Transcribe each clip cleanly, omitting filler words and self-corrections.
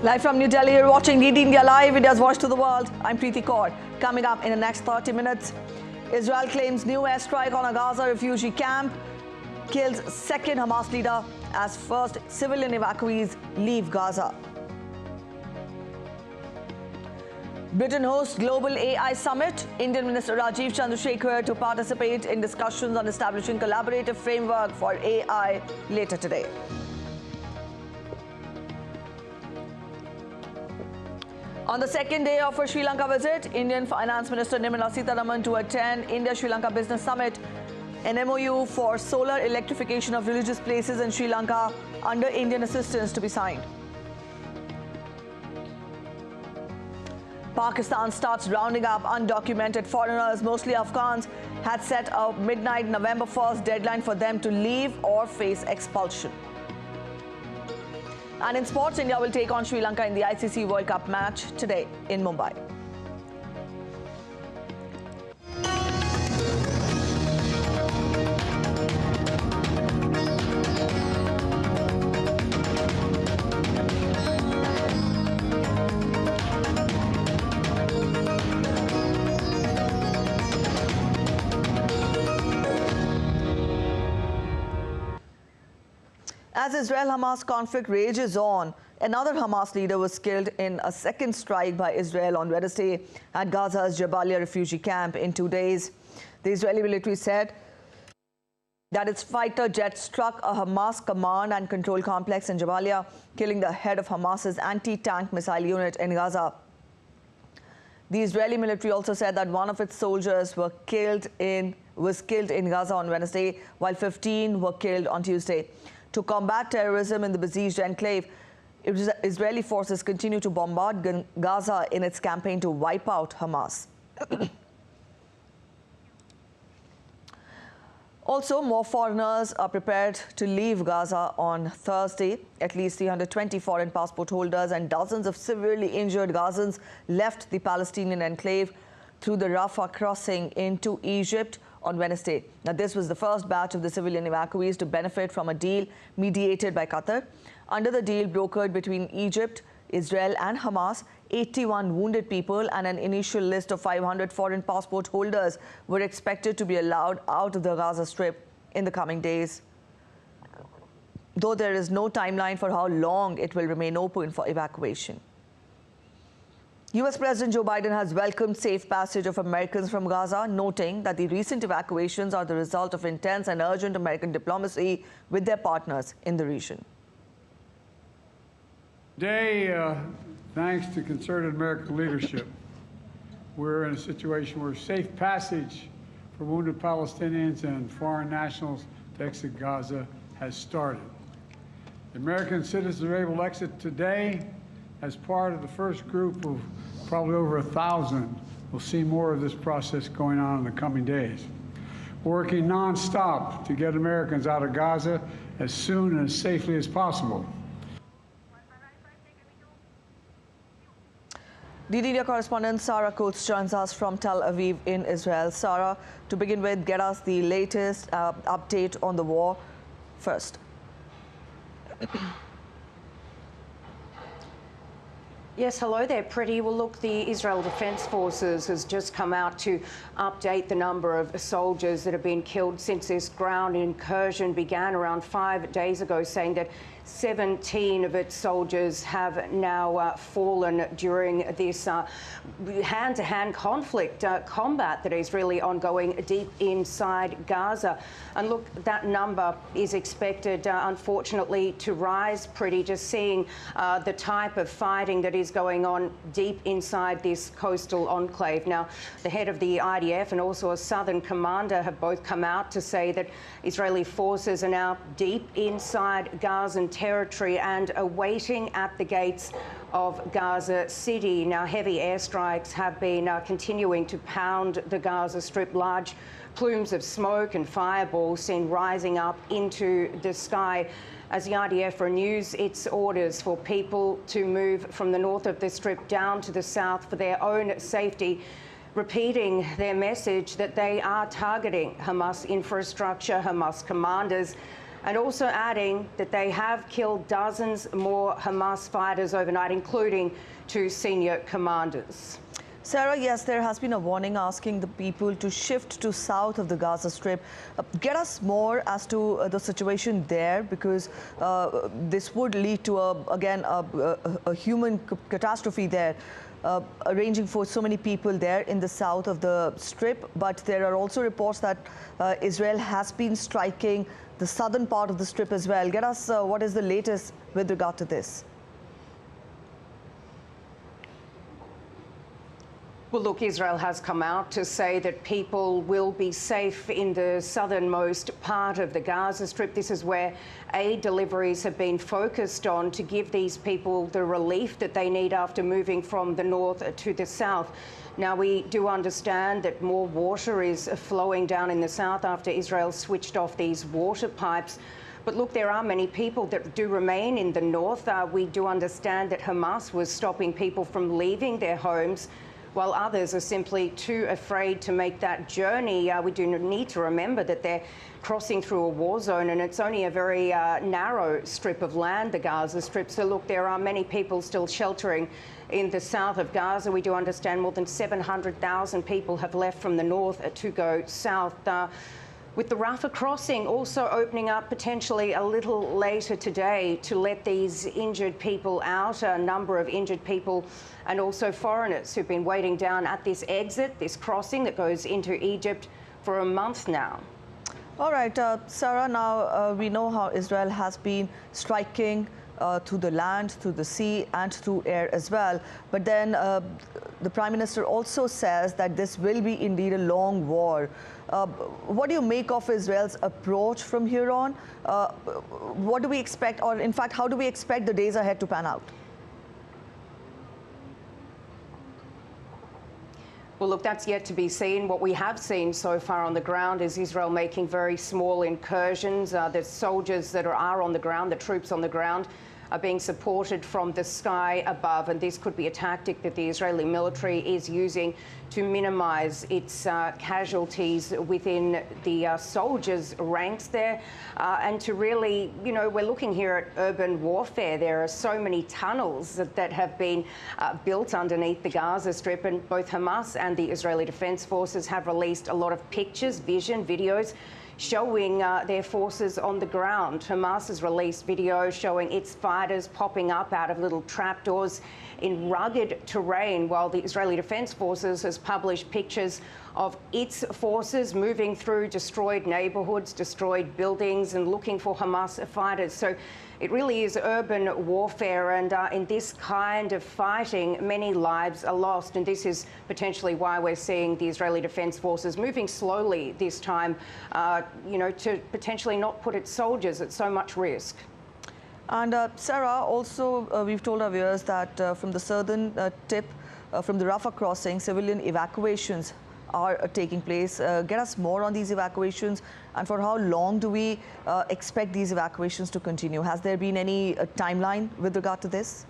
Live from New Delhi, you're watching DD India Live, India's voice to the world. I'm Preeti Kaur. Coming up in the next 30 minutes, Israel claims new airstrike on a Gaza refugee camp, kills second Hamas leader as first civilian evacuees leave Gaza. Britain hosts Global AI Summit. Indian Minister Rajiv Chandrasekhar to participate in discussions on establishing collaborative framework for AI later today. On the second day of her Sri Lanka visit, Indian Finance Minister Nirmala Sitharaman to attend India-Sri Lanka Business Summit, an MOU for solar electrification of religious places in Sri Lanka under Indian assistance to be signed. Pakistan starts rounding up undocumented foreigners, mostly Afghans, had set a midnight November 1st deadline for them to leave or face expulsion. And in sports, India will take on Sri Lanka in the ICC World Cup match today in Mumbai. As Israel-Hamas conflict rages on, another Hamas leader was killed in a second strike by Israel on Wednesday at Gaza's Jabalia refugee camp in 2 days. The Israeli military said that its fighter jet struck a Hamas command and control complex in Jabalia, killing the head of Hamas's anti-tank missile unit in Gaza. The Israeli military also said that one of its soldiers was killed in Gaza on Wednesday, while 15 were killed on Tuesday. To combat terrorism in the besieged enclave, Israeli forces continue to bombard Gaza in its campaign to wipe out Hamas. Also, more foreigners are prepared to leave Gaza on Thursday. At least 320 foreign passport holders and dozens of severely injured Gazans left the Palestinian enclave through the Rafah crossing into Egypt on Wednesday. Now, this was the first batch of the civilian evacuees to benefit from a deal mediated by Qatar. Under the deal brokered between Egypt, Israel and Hamas, 81 wounded people and an initial list of 500 foreign passport holders were expected to be allowed out of the Gaza Strip in the coming days, though there is no timeline for how long it will remain open for evacuation. U.S. President Joe Biden has welcomed safe passage of Americans from Gaza, noting that the recent evacuations are the result of intense and urgent American diplomacy with their partners in the region. Today, thanks to concerted American leadership, we're in a situation where safe passage for wounded Palestinians and foreign nationals to exit Gaza has started. The American citizens are able to exit today as part of the first group of probably over 1,000. We'll see more of this process going on in the coming days. We're working nonstop to get Americans out of Gaza as soon and as safely as possible. DD India correspondent Sarah Coates joins us from Tel Aviv in Israel. Sarah, to begin with, get us the latest update on the war first. Yes, hello there, Pretty. Well, look, the Israel Defence Forces has just come out to update the number of soldiers that have been killed since this ground incursion began around 5 days ago, saying that 17 of its soldiers have now fallen during this hand-to-hand conflict, combat that is really ongoing deep inside Gaza. And look, that number is expected, unfortunately, to rise, Pretty, just seeing the type of fighting that is going on deep inside this coastal enclave. Now, the head of the IDF and also a southern commander have both come out to say that Israeli forces are now deep inside Gazan territory and are waiting at the gates of Gaza City. Now, heavy airstrikes have been continuing to pound the Gaza Strip. Large plumes of smoke and fireballs seen rising up into the sky as the IDF renews its orders for people to move from the north of the Strip down to the south for their own safety. repeating their message that they are targeting Hamas infrastructure, Hamas commanders, and also adding that they have killed dozens more Hamas fighters overnight, including 2 senior commanders. Sarah, yes, there has been a warning asking the people to shift to south of the Gaza Strip. Get us more as to the situation there, because this would lead to, a human catastrophe there, arranging for so many people there in the south of the Strip. But there are also reports that Israel has been striking the southern part of the Strip as well. Get us what is the latest with regard to this? Well, look, Israel has come out to say that people will be safe in the southernmost part of the Gaza Strip. This is where aid deliveries have been focused on to give these people the relief that they need after moving from the north to the south. Now, we do understand that more water is flowing down in the south after Israel switched off these water pipes. But look, there are many people that do remain in the north. We do understand that Hamas was stopping people from leaving their homes, while others are simply too afraid to make that journey. We do need to remember that they're crossing through a war zone, and it's only a very narrow strip of land, the Gaza Strip. So look, there are many people still sheltering in the south of Gaza. We do understand more than 700,000 people have left from the north to go south. With the Rafah crossing also opening up potentially a little later today to let these injured people out, a number of injured people and also foreigners who've been waiting down at this exit, this crossing that goes into Egypt for a month now. All right, Sarah, now we know how Israel has been striking through the land, through the sea and through air as well. But then the Prime Minister also says that this will be indeed a long war. What do you make of Israel's approach from here on? What do we expect, or in fact, how do we expect the days ahead to pan out? Well, look, that's yet to be seen. What we have seen so far on the ground is Israel making very small incursions. The soldiers that are on the ground, the troops on the ground, are being supported from the sky above, and this could be a tactic that the Israeli military is using to minimise its casualties within the soldiers' ranks there, and to really, you know, we're looking here at urban warfare. There are so many tunnels that have been built underneath the Gaza Strip, and both Hamas and the Israeli Defence Forces have released a lot of pictures, videos, showing their forces on the ground. Hamas has released video showing its fighters popping up out of little trapdoors in rugged terrain, while the Israeli Defence Forces has published pictures of its forces moving through destroyed neighbourhoods, destroyed buildings, and looking for Hamas fighters. So it really is urban warfare, and in this kind of fighting, many lives are lost, and this is potentially why we're seeing the Israeli Defence Forces moving slowly this time, you know, to potentially not put its soldiers at so much risk. And Sarah, also we've told our viewers that from the southern tip, from the Rafah crossing, civilian evacuations are taking place. Get us more on these evacuations, and for how long do we expect these evacuations to continue? Has there been any timeline with regard to this?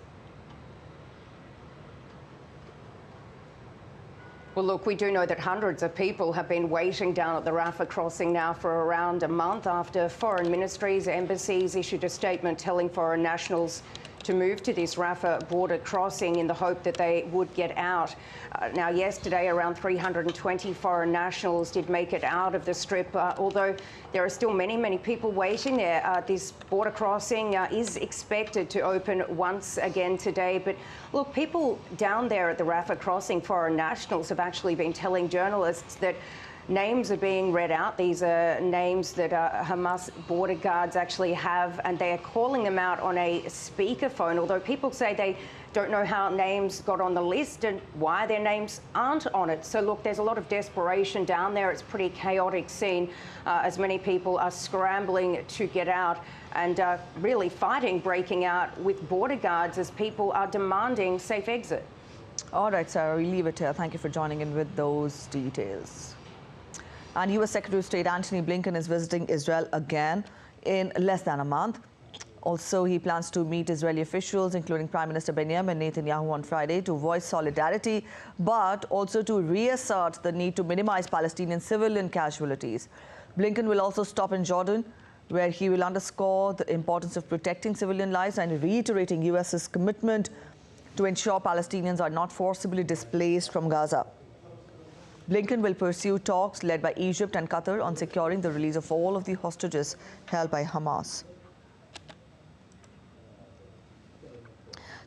Well, look, we do know that hundreds of people have been waiting down at the Rafah crossing now for around a month after foreign ministries, embassies issued a statement telling foreign nationals to move to this Rafah border crossing in the hope that they would get out. Now, yesterday, around 320 foreign nationals did make it out of the Strip, although there are still many people waiting there. This border crossing is expected to open once again today. But look, people down there at the Rafah crossing, foreign nationals, have actually been telling journalists that names are being read out. These are names that Hamas border guards actually have, and they are calling them out on a speakerphone, although people say they don't know how names got on the list and why their names aren't on it. So look, there's a lot of desperation down there. It's a pretty chaotic scene as many people are scrambling to get out, and really fighting breaking out with border guards as people are demanding safe exit. All right, Sarah, we leave it here. Thank you for joining in with those details. And US Secretary of State Antony Blinken is visiting Israel again in less than a month. Also, he plans to meet Israeli officials, including Prime Minister Benjamin Netanyahu, on Friday to voice solidarity, but also to reassert the need to minimize Palestinian civilian casualties. Blinken will also stop in Jordan, where he will underscore the importance of protecting civilian lives and reiterating US's commitment to ensure Palestinians are not forcibly displaced from Gaza. Blinken will pursue talks led by Egypt and Qatar on securing the release of all of the hostages held by Hamas.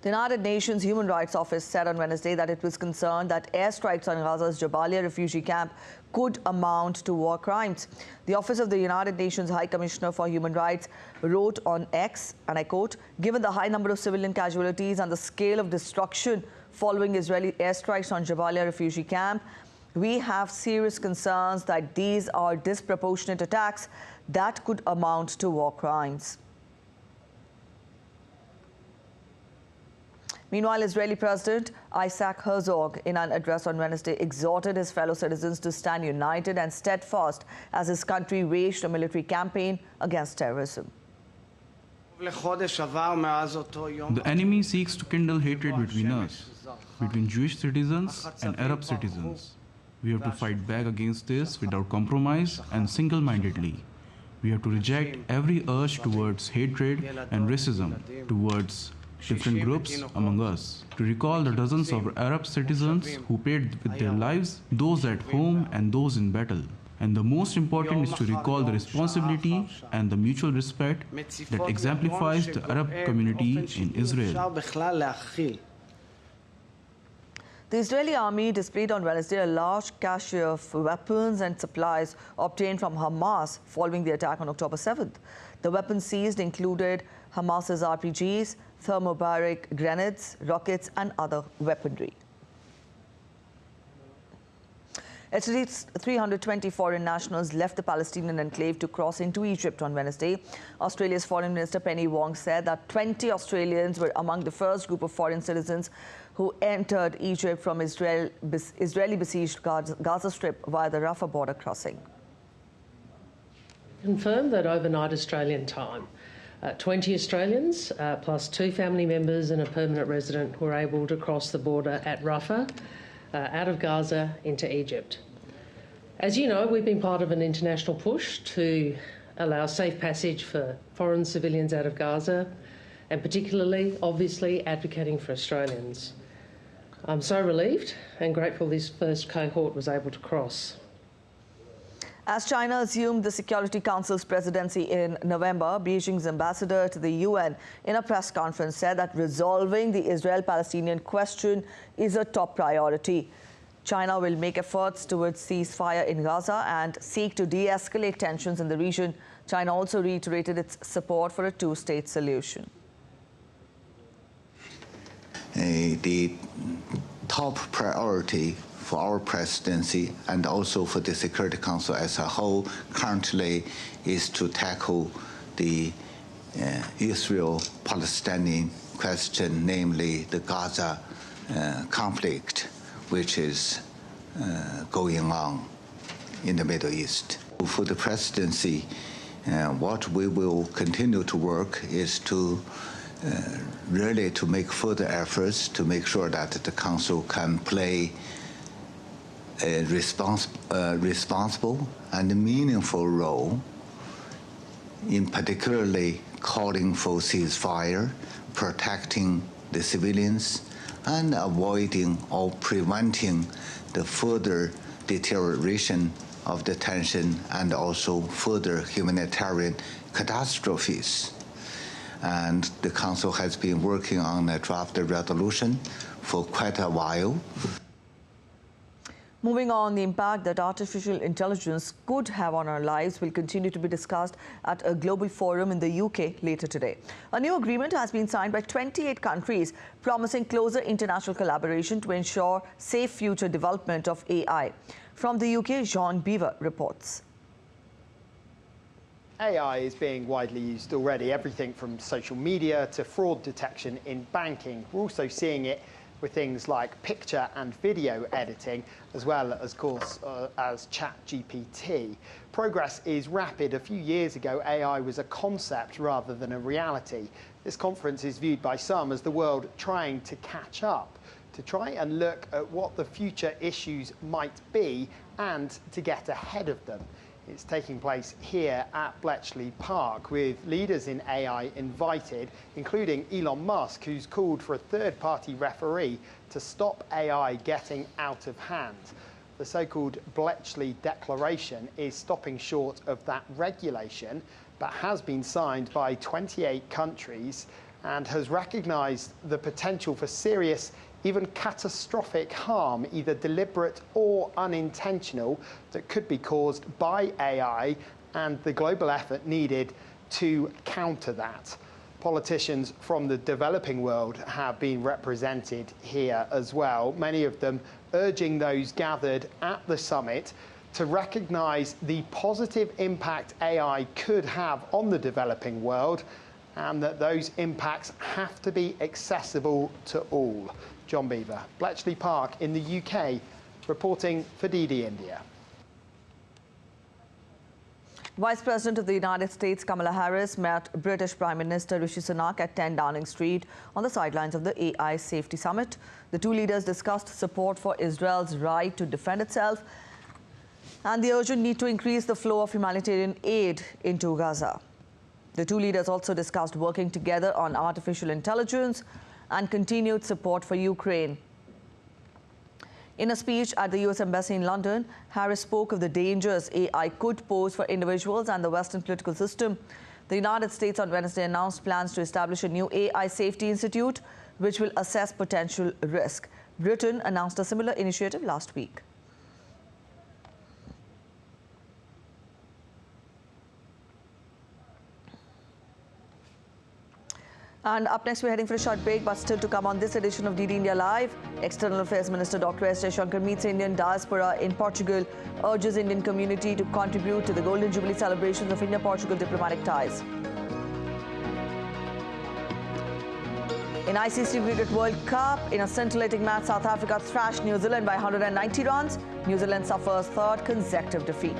The United Nations Human Rights Office said on Wednesday that it was concerned that airstrikes on Gaza's Jabalia refugee camp could amount to war crimes. The Office of the United Nations High Commissioner for Human Rights wrote on X, and I quote, "Given the high number of civilian casualties and the scale of destruction following Israeli airstrikes on Jabalia refugee camp, we have serious concerns that these are disproportionate attacks that could amount to war crimes." Meanwhile, Israeli President Isaac Herzog, in an address on Wednesday, exhorted his fellow citizens to stand united and steadfast as his country waged a military campaign against terrorism. The enemy seeks to kindle hatred between us, between Jewish citizens and Arab citizens. We have to fight back against this without compromise and single-mindedly. We have to reject every urge towards hatred and racism towards different groups among us, to recall the dozens of Arab citizens who paid with their lives, those at home and those in battle. And the most important is to recall the responsibility and the mutual respect that exemplifies the Arab community in Israel. The Israeli army displayed on Wednesday a large cache of weapons and supplies obtained from Hamas following the attack on October 7th. The weapons seized included Hamas's RPGs, thermobaric grenades, rockets and other weaponry. At least 320 foreign nationals left the Palestinian enclave to cross into Egypt on Wednesday. Australia's Foreign Minister Penny Wong said that 20 Australians were among the first group of foreign citizens who entered Egypt from Israeli-besieged Gaza Strip via the Rafah border crossing. Confirmed that overnight Australian time, 20 Australians plus 2 family members and a permanent resident were able to cross the border at Rafah out of Gaza into Egypt. As you know, we've been part of an international push to allow safe passage for foreign civilians out of Gaza, and particularly, obviously, advocating for Australians. I'm so relieved and grateful this first cohort was able to cross. As China assumed the Security Council's presidency in November, Beijing's ambassador to the UN in a press conference said that resolving the Israel-Palestinian question is a top priority. China will make efforts towards ceasefire in Gaza and seek to de-escalate tensions in the region. China also reiterated its support for a two-state solution. The top priority for our presidency and also for the Security Council as a whole currently is to tackle the Israel-Palestinian question, namely the Gaza conflict, which is going on in the Middle East. For the presidency, what we will continue to work is to really to make further efforts to make sure that the Council can play a responsible and meaningful role in particularly calling for ceasefire, protecting the civilians, and avoiding or preventing the further deterioration of the tension and also further humanitarian catastrophes. And the Council has been working on a draft resolution for quite a while. Moving on, the impact that artificial intelligence could have on our lives will continue to be discussed at a global forum in the UK later today. A new agreement has been signed by 28 countries, promising closer international collaboration to ensure safe future development of AI. From the UK, Jean Beaver reports. AI is being widely used already, everything from social media to fraud detection in banking. We're also seeing it with things like picture and video editing, as well as, of course, as ChatGPT. Progress is rapid. A few years ago, AI was a concept rather than a reality. This conference is viewed by some as the world trying to catch up, to try and look at what the future issues might be and to get ahead of them. It's taking place here at Bletchley Park with leaders in AI invited, including Elon Musk, who's called for a third-party referee to stop AI getting out of hand. The so-called Bletchley Declaration is stopping short of that regulation, but has been signed by 28 countries and has recognised the potential for serious, even catastrophic harm, either deliberate or unintentional, that could be caused by AI, and the global effort needed to counter that. Politicians from the developing world have been represented here as well, many of them urging those gathered at the summit to recognise the positive impact AI could have on the developing world, and that those impacts have to be accessible to all. John Beaver, Bletchley Park in the UK, reporting for DD India. Vice President of the United States Kamala Harris met British Prime Minister Rishi Sunak at 10 Downing Street on the sidelines of the AI Safety Summit. The two leaders discussed support for Israel's right to defend itself and the urgent need to increase the flow of humanitarian aid into Gaza. The two leaders also discussed working together on artificial intelligence and continued support for Ukraine. In a speech at the US Embassy in London, Harris spoke of the dangers AI could pose for individuals and the Western political system. The United States on Wednesday announced plans to establish a new AI Safety Institute, which will assess potential risk. Britain announced a similar initiative last week. And up next, we're heading for a short break, but still to come on this edition of DD India Live. External Affairs Minister Dr. S. Jaishankar meets Indian diaspora in Portugal, urges Indian community to contribute to the Golden Jubilee celebrations of India-Portugal diplomatic ties. In ICC Cricket World Cup, in a scintillating match, South Africa thrashed New Zealand by 190 runs. New Zealand suffers third consecutive defeat.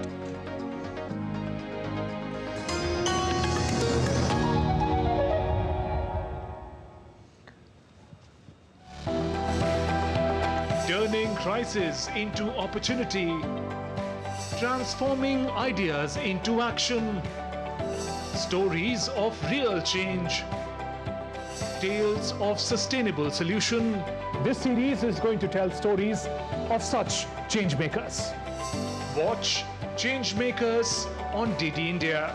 Turning crisis into opportunity, transforming ideas into action, stories of real change, tales of sustainable solution. This series is going to tell stories of such changemakers. Watch Changemakers on DD India.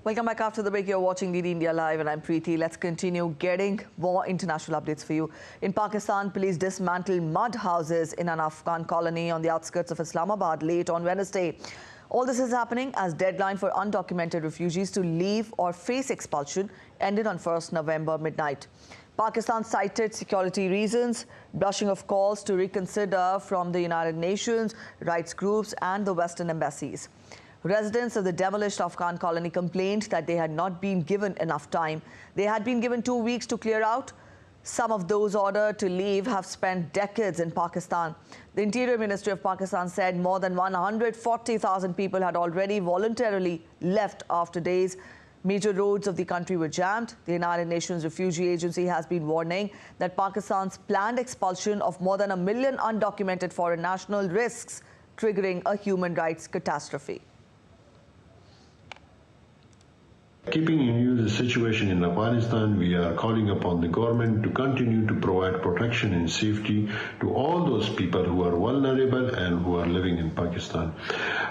Welcome back after the break. You're watching DD India Live and I'm Preeti. Let's continue getting more international updates for you. In Pakistan, police dismantled mud houses in an Afghan colony on the outskirts of Islamabad late on Wednesday. All this is happening as deadline for undocumented refugees to leave or face expulsion ended on 1st November midnight. Pakistan cited security reasons, brushing off calls to reconsider from the United Nations, rights groups and the Western embassies. Residents of the demolished Afghan colony complained that they had not been given enough time. They had been given 2 weeks to clear out. Some of those ordered to leave have spent decades in Pakistan. The Interior Ministry of Pakistan said more than 140,000 people had already voluntarily left after days. Major roads of the country were jammed. The United Nations Refugee Agency has been warning that Pakistan's planned expulsion of more than 1 million undocumented foreign nationals risks triggering a human rights catastrophe. Keeping in view the situation in Afghanistan, we are calling upon the government to continue to provide protection and safety to all those people who are vulnerable and who are living in Pakistan.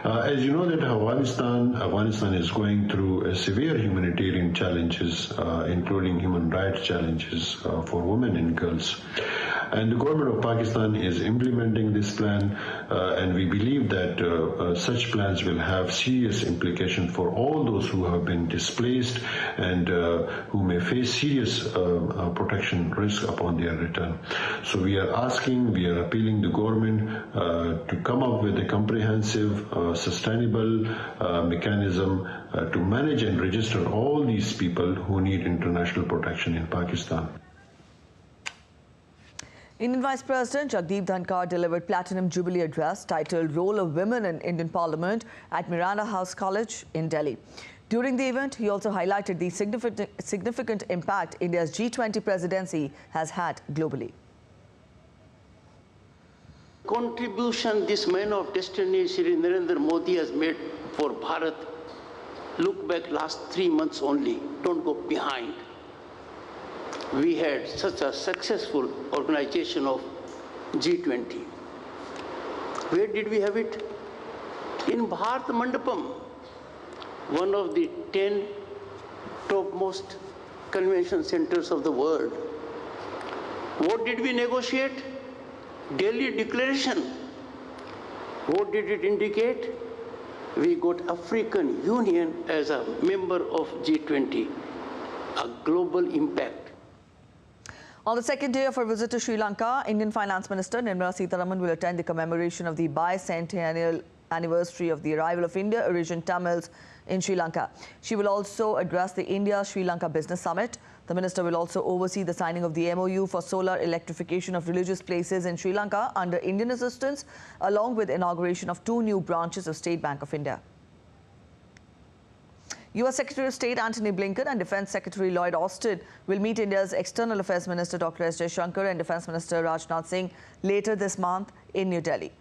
As you know that Afghanistan is going through severe humanitarian challenges, including human rights challenges for women and girls. And the government of Pakistan is implementing this plan, and we believe that such plans will have serious implications for all those who have been displaced and who may face serious protection risk upon their return. So we are appealing the government to come up with a comprehensive, sustainable mechanism to manage and register all these people who need international protection in Pakistan. Indian Vice President Jagdeep Dhankar delivered Platinum Jubilee Address titled Role of Women in Indian Parliament at Miranda House College in Delhi. During the event, he also highlighted the significant impact India's G20 presidency has had globally. Contribution this man of destiny, Shri Narendra Modi, has made for Bharat. Look back last 3 months only, don't go behind. We had such a successful organization of G20. Where did we have it? In Bharat Mandapam, one of the 10 topmost convention centers of the world. What did we negotiate? Delhi Declaration. What did it indicate? We got African Union as a member of G20, a global impact. On the second day of her visit to Sri Lanka, Indian Finance Minister Nirmala Sitharaman will attend the commemoration of the bicentennial anniversary of the arrival of Indo-Eurasian Tamils in Sri Lanka. She will also address the India-Sri Lanka Business Summit. The minister will also oversee the signing of the MOU for solar electrification of religious places in Sri Lanka under Indian assistance, along with inauguration of 2 new branches of State Bank of India. U.S. Secretary of State Antony Blinken and Defense Secretary Lloyd Austin will meet India's External Affairs Minister Dr. S. Jaishankar and Defense Minister Rajnath Singh later this month in New Delhi.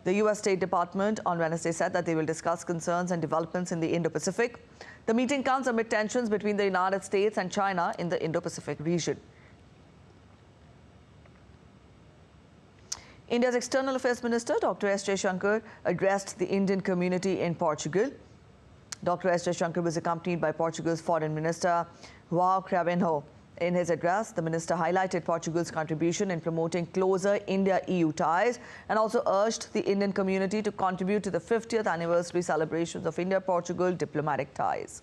The U.S. State Department on Wednesday said that they will discuss concerns and developments in the Indo-Pacific. The meeting comes amid tensions between the United States and China in the Indo-Pacific region. India's External Affairs Minister Dr. S. Jaishankar addressed the Indian community in Portugal. Dr. S. Jaishankar was accompanied by Portugal's Foreign Minister João Cravinho. In his address, the minister highlighted Portugal's contribution in promoting closer India-EU ties and also urged the Indian community to contribute to the 50th anniversary celebrations of India-Portugal diplomatic ties.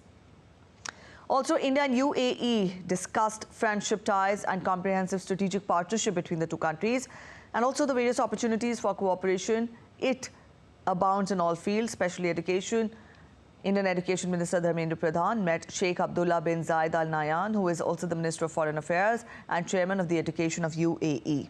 Also, India and UAE discussed friendship ties and comprehensive strategic partnership between the two countries, and also the various opportunities for cooperation. It abounds in all fields, especially education. Indian Education Minister Dharmendra Pradhan met Sheikh Abdullah bin Zayed Al Nahyan, who is also the Minister of Foreign Affairs and Chairman of the Education of UAE.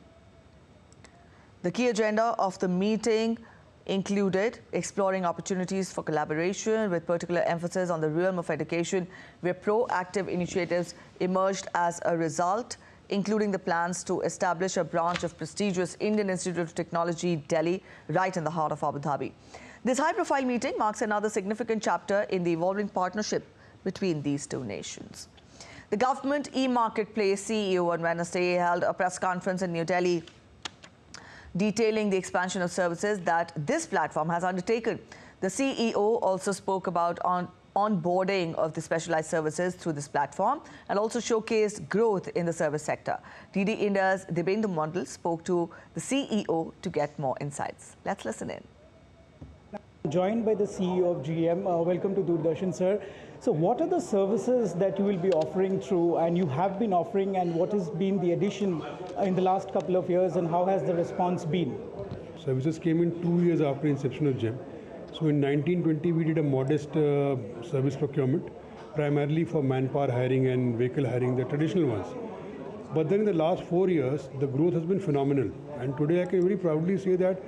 The key agenda of the meeting included exploring opportunities for collaboration with particular emphasis on the realm of education, where proactive initiatives emerged as a result, including the plans to establish a branch of prestigious Indian Institute of Technology, Delhi, right in the heart of Abu Dhabi. This high-profile meeting marks another significant chapter in the evolving partnership between these two nations. The government e-marketplace CEO on Wednesday held a press conference in New Delhi detailing the expansion of services that this platform has undertaken. The CEO also spoke about onboarding of the specialized services through this platform and also showcased growth in the service sector. DD India's Dibyendu Mondal spoke to the CEO to get more insights. Let's listen in. Joined by the CEO of GM. Welcome to Doordarshan, sir. So what are the services that you will be offering through and you have been offering, and what has been the addition in the last couple of years, and how has the response been? Services came in 2 years after inception of GEM. So in 1920, we did a modest service procurement, primarily for manpower hiring and vehicle hiring, the traditional ones. But then in the last 4 years, the growth has been phenomenal. And today I can very proudly say that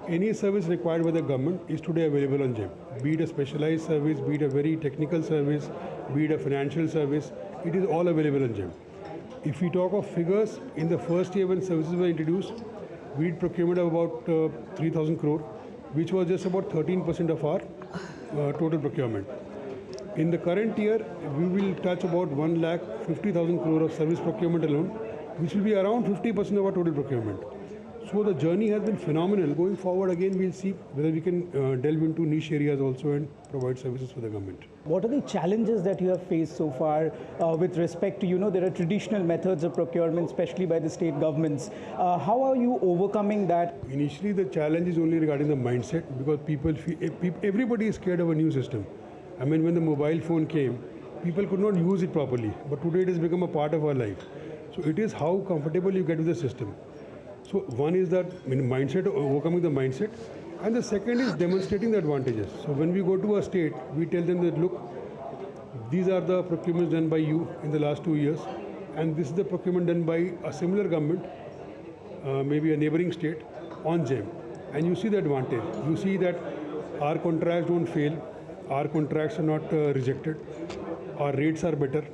any service required by the government is today available on GEM. Be it a specialized service, be it a very technical service, be it a financial service, it is all available on GEM. If we talk of figures, in the first year when services were introduced, we did procurement of about 3,000 crore, which was just about 13% of our total procurement. In the current year, we will touch about 1,50,000 crore of service procurement alone, which will be around 50% of our total procurement. So the journey has been phenomenal. Going forward, again, we'll see whether we can delve into niche areas also and provide services for the government. What are the challenges that you have faced so far with respect to, there are traditional methods of procurement, especially by the state governments. How are you overcoming that? Initially, the challenge is only regarding the mindset, because everybody is scared of a new system. I mean, when the mobile phone came, people could not use it properly. But today it has become a part of our life. So it is how comfortable you get with the system. So one is that mindset, overcoming the mindset, and the second is demonstrating the advantages. So when we go to a state, we tell them that, look, these are the procurements done by you in the last 2 years, and this is the procurement done by a similar government, maybe a neighboring state, on GEM. And you see the advantage. You see that our contracts don't fail, our contracts are not rejected, our rates are better,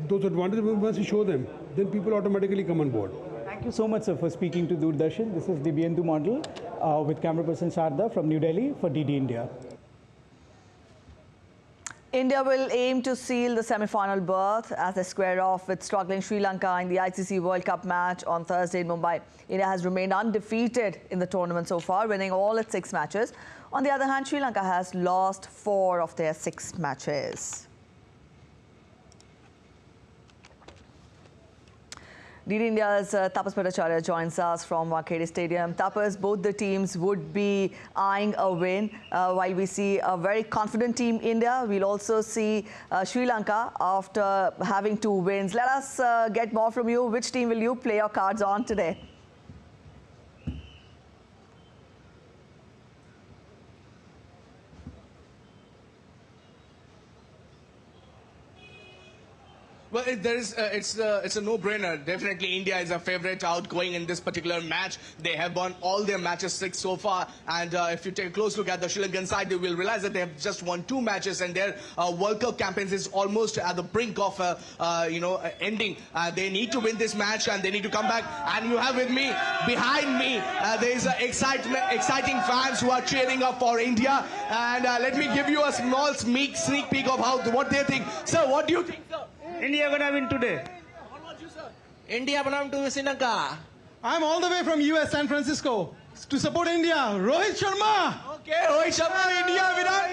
those advantages, once you show them, then people automatically come on board. Thank you so much, sir, for speaking to Doordarshan. This is Dibyendu Model with camera person Sharda from New Delhi for DD India. India will aim to seal the semi-final berth as they square off with struggling Sri Lanka in the ICC World Cup match on Thursday in Mumbai. India has remained undefeated in the tournament so far, winning all its 6 matches. On the other hand, Sri Lanka has lost 4 of their 6 matches. DD India's Tapas Bhattacharya joins us from Wankhede Stadium. Tapas, both the teams would be eyeing a win. While we see a very confident team India, we'll also see Sri Lanka after having 2 wins. Let us get more from you. Which team will you play your cards on today? Well, it's a no-brainer. Definitely, India is a favourite outgoing in this particular match. They have won all their matches 6 so far, and if you take a close look at the Sri Lankan side, you will realize that they have just won 2 matches, and their World Cup campaign is almost at the brink of ending. They need to win this match, and they need to come back. And you have with me, behind me, there is exciting fans who are cheering up for India. And let me give you a small sneak peek of what they think. Sir, what do you think, sir? India gonna win today. What about you, sir? India gonna win Sri Lanka. I'm all the way from US, San Francisco, to support India. Rohit Sharma. Okay, Rohit Sharma, India, Virat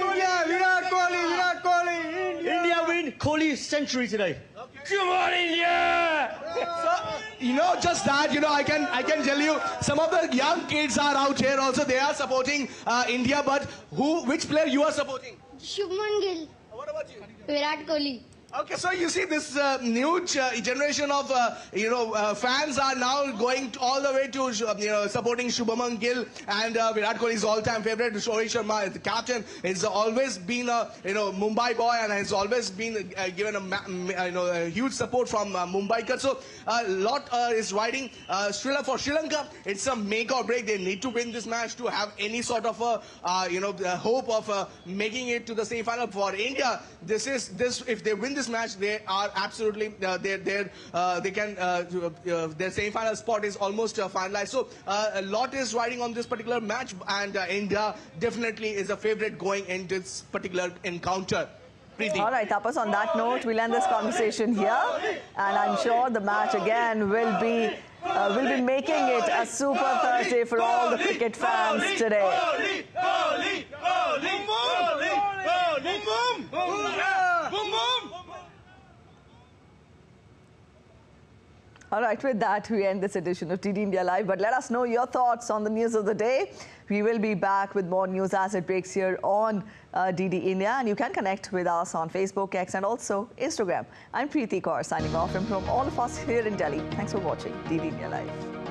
Kohli. Virat Kohli. India win Kohli's century today. Okay. Come on, India! So, just that, I can tell you, some of the young kids are out here also. They are supporting India, but which player you are supporting? Shubman Gill. What about you? Virat Kohli. Okay, so you see this new generation of fans are now going all the way to supporting Shubman Gill and Virat Kohli's all-time favorite Rohit Sharma, the captain. It's always been a Mumbai boy and has always been given a huge support from Mumbai. So a lot is riding for Sri Lanka. It's a make or break. They need to win this match to have any sort of hope of making it to the semi-final. For India, if they win this match, they are absolutely their semi-final spot is almost finalized. So a lot is riding on this particular match, and India definitely is a favourite going into this particular encounter. Preeti. All right, Tapas, on that note, we'll end this conversation here, and I'm sure the match again will be making it a super Thursday for all the cricket fans today. All right, with that, we end this edition of DD India Live. But let us know your thoughts on the news of the day. We will be back with more news as it breaks here on DD India. And you can connect with us on Facebook, X, and also Instagram. I'm Preeti Kaur, signing off from all of us here in Delhi. Thanks for watching DD India Live.